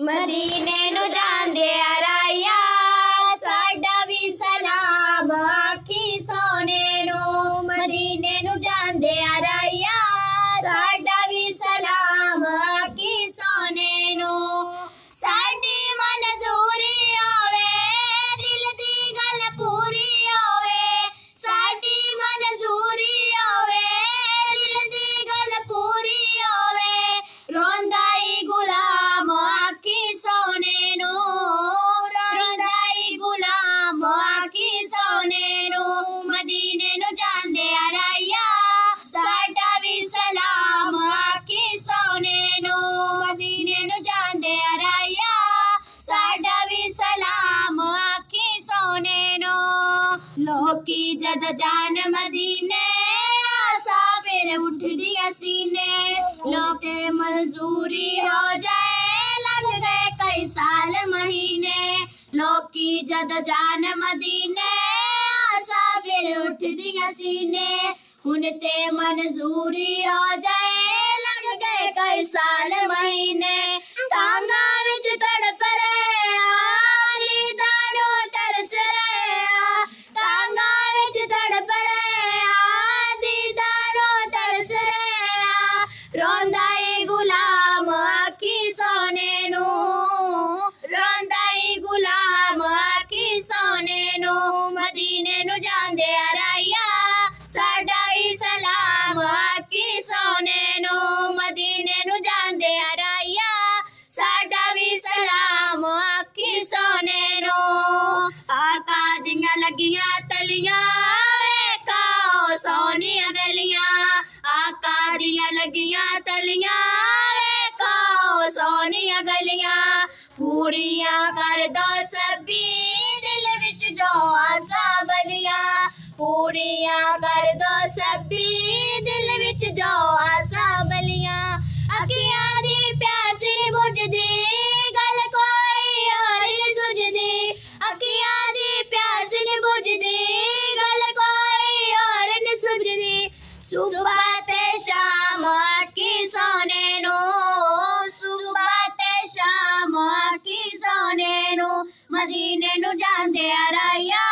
मदीने नू जांदे आ राया साडा भी सलाम आखी सोने नू मदीने नू जांदे आ राया साडा भी सलाम आखी सोने नू साडी मंजूरी होवे दिल दी गल पूरी होवे साडी मंजूरी होवे दिल दी गल पूरी होवे रोंदा ई गुलाम आखी सोने नू रोंदा ई गुलाम आखी सोने नू मदीने नू जांदे आ राया साडा भी सलाम आखी सोने नू मदीने नू जांदे आ राया साडा भी सलाम आखी सोने नू लोकी जद जान मदीने आसा फिर उठदी सीने लोके मंजूरी हो जाए लग गए कई साल महीने लोकी जद जान मदीने आसा फिर उठदी सीने हुन ते मंजूरी हो जाए लग गए कई साल महीने तांगा विच तड़प रहे दीदारो तरस रहे तांगा विच तड़प रहे दीदारो तरस रहे रोंदा ई गुलाम आखी सोने नू रोंदा ई गुलाम आखी सोने नू मदीने नू जांदे आ राया साडा ई सलाम आखी सोने नू मदीने नू जांदे आ राया साडा भी सलाम आखी सोने नू आका दियां लगियां तलियां वेखाओ सोनिया गलियां आका दियां लगियां तलियां वेखाओ सोनिया गलियां पूरियां कर दो सभी दिल विच जो आसा बलियां पूरियां कर दो सभी दिल विच जो आसा बलियां अखियां दी प्यास नी बुझदी गल कोई और नी सुझदी अखियां दी प्यास नी बुझदी गल कोई और नी सुझदी सुबह ते शाम आखी सोने नू सुबह ते शाम आखी सोने नू मदीने नू जांदे आ राया